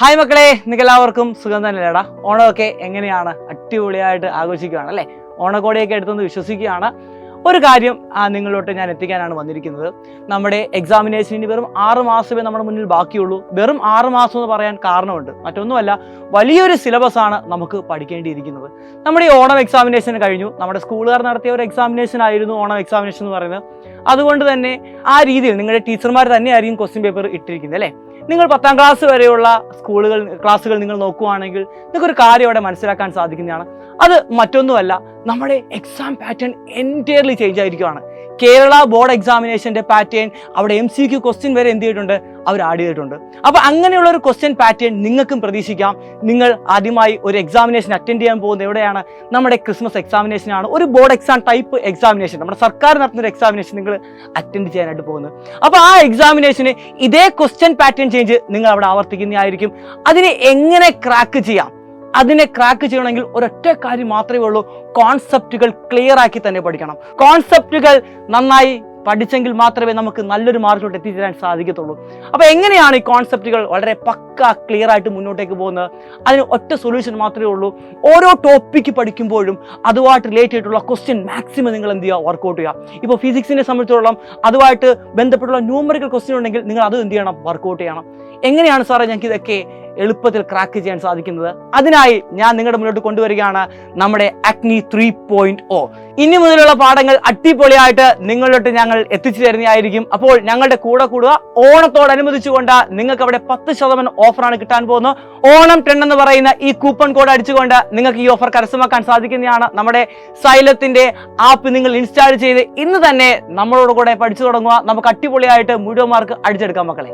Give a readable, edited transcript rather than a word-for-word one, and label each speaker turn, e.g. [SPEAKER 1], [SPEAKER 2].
[SPEAKER 1] Hi മക്കളെ, നിങ്ങൾക്കെല്ലാവർക്കും സുഖം തന്നെയല്ലേടാ? ഓണമൊക്കെ എങ്ങനെയാണ്? അടിപൊളിയായിട്ട് ആഘോഷിക്കുകയാണ് അല്ലേ? ഓണക്കോടിയൊക്കെ എടുത്തെന്ന് വിശ്വസിക്കുകയാണ്. ഒരു കാര്യം നിങ്ങളോട്ട് ഞാൻ എത്തിക്കാനാണ് വന്നിരിക്കുന്നത്. നമ്മുടെ എക്സാമിനേഷന് വെറും 6 മാസമേ നമ്മുടെ മുന്നിൽ ബാക്കിയുള്ളൂ. വെറും 6 മാസം എന്ന് പറയാൻ കാരണമുണ്ട്. മറ്റൊന്നുമല്ല, വലിയൊരു സിലബസാണ് നമുക്ക് പഠിക്കേണ്ടിയിരിക്കുന്നത്. നമ്മുടെ ഈ ഓണം എക്സാമിനേഷൻ കഴിഞ്ഞു. നമ്മുടെ സ്കൂളുകാർ നടത്തിയ ഒരു എക്സാമിനേഷൻ ആയിരുന്നു ഓണം എക്സാമിനേഷൻ എന്ന് പറയുന്നത്. അതുകൊണ്ട് തന്നെ ആ രീതിയിൽ നിങ്ങളുടെ ടീച്ചർമാർ തന്നെയായിരിക്കും ക്വസ്റ്റ്യൻ പേപ്പർ ഇട്ടിരിക്കുന്നത് അല്ലേ? നിങ്ങൾ 10ാം ക്ലാസ് വരെയുള്ള ക്ലാസ്സുകൾ നിങ്ങൾ നോക്കുകയാണെങ്കിൽ നിങ്ങൾക്കൊരു കാര്യം അവിടെ മനസ്സിലാക്കാൻ സാധിക്കുന്നതാണ്. അത് മറ്റൊന്നുമല്ല, നമ്മുടെ എക്സാം പാറ്റേൺ എൻറ്റയർലി ചേഞ്ച് ആയിരിക്കുകയാണ്. കേരള ബോർഡ് എക്സാമിനേഷൻ്റെ പാറ്റേൺ അവിടെ MCQ ക്വസ്റ്റ്യൻ വരെ എന്ത് ചെയ്തിട്ടുണ്ട്, അവർ ആഡ് ചെയ്തിട്ടുണ്ട്. അപ്പോൾ അങ്ങനെയുള്ള ഒരു ക്വസ്റ്റ്യൻ പാറ്റേൺ നിങ്ങൾക്കും പ്രതീക്ഷിക്കാം. നിങ്ങൾ ആദ്യമായി ഒരു എക്സാമിനേഷൻ അറ്റൻഡ് ചെയ്യാൻ പോകുന്നത് എവിടെയാണ്? നമ്മുടെ ക്രിസ്മസ് എക്സാമിനേഷനാണ്. ഒരു ബോർഡ് എക്സാം ടൈപ്പ് എക്സാമിനേഷൻ, നമ്മുടെ സർക്കാർ നടത്തുന്ന ഒരു എക്സാമിനേഷൻ നിങ്ങൾ അറ്റൻഡ് ചെയ്യാനായിട്ട് പോകുന്നത്. അപ്പോൾ ആ എക്സാമിനേഷന് ഇതേ ക്വസ്റ്റ്യൻ പാറ്റേൺ ചേഞ്ച് നിങ്ങൾ അവിടെ ആവർത്തിക്കുന്നതായിരിക്കും. അതിനെ എങ്ങനെ ക്രാക്ക് ചെയ്യാം? അതിനെ ക്രാക്ക് ചെയ്യണമെങ്കിൽ ഒരൊറ്റ കാര്യം മാത്രമേ ഉള്ളൂ, കോൺസെപ്റ്റുകൾ ക്ലിയർ ആക്കി തന്നെ പഠിക്കണം. കോൺസെപ്റ്റുകൾ നന്നായി പഠിച്ചെങ്കിൽ മാത്രമേ നമുക്ക് നല്ലൊരു മാർക്കിലോട്ട് എത്തിച്ചേരാൻ സാധിക്കത്തുള്ളൂ. അപ്പോൾ എങ്ങനെയാണ് ഈ കോൺസെപ്റ്റുകൾ വളരെ പക്ക ക്ലിയർ ആയിട്ട് മുന്നോട്ടേക്ക് പോകുന്നത്? അതിന് ഒറ്റ സൊല്യൂഷൻ മാത്രമേ ഉള്ളൂ. ഓരോ ടോപ്പിക്ക് പഠിക്കുമ്പോഴും അതുമായിട്ട് റിലേറ്റ് ചെയ്തിട്ടുള്ള ക്വസ്റ്റ്യൻ മാക്സിമം നിങ്ങൾ എന്ത് ചെയ്യുക, വർക്കൗട്ട് ചെയ്യുക. ഇപ്പോൾ ഫിസിക്സിനെ സംബന്ധിച്ചിടത്തോളം അതുമായിട്ട് ബന്ധപ്പെട്ടുള്ള ന്യൂമറിക്കൽ ക്വസ്റ്റ്യൻ ഉണ്ടെങ്കിൽ നിങ്ങൾ അത് എന്ത് ചെയ്യണം, വർക്കൗട്ട് ചെയ്യണം. എങ്ങനെയാണ് സാറേ ഞങ്ങൾക്ക് ഇതൊക്കെ എളുപ്പത്തിൽ ക്രാക്ക് ചെയ്യാൻ സാധിക്കുന്നത്? അതിനായി ഞാൻ നിങ്ങളുടെ മുന്നോട്ട് കൊണ്ടുവരികയാണ് നമ്മുടെ അഗ്നി 3.0. ഇനി മുതലുള്ള പാഠങ്ങൾ അടിപൊളിയായിട്ട് നിങ്ങളിലോട്ട് ഞങ്ങൾ എത്തിച്ചു തരുന്നതായിരിക്കും. അപ്പോൾ ഞങ്ങളുടെ കൂടെ കൂടുക. ഓണത്തോടനുബന്ധിച്ചുകൊണ്ട് നിങ്ങൾക്ക് അവിടെ 10% ഓഫറാണ് കിട്ടാൻ പോകുന്നത്. ഓണം 10 എന്ന് പറയുന്ന ഈ കൂപ്പൺ കോഡ് അടിച്ചുകൊണ്ട് നിങ്ങൾക്ക് ഈ ഓഫർ കരസ്ഥമാക്കാൻ സാധിക്കുന്നതാണ്. നമ്മുടെ സൈലത്തിന്റെ ആപ്പ് നിങ്ങൾ ഇൻസ്റ്റാൾ ചെയ്ത് ഇന്ന് തന്നെ നമ്മളോട് കൂടെ പഠിച്ചു തുടങ്ങുക. നമുക്ക് അടിപൊളിയായിട്ട് മുഴുവൻ മാർക്ക് അടിച്ചെടുക്കാം മക്കളെ.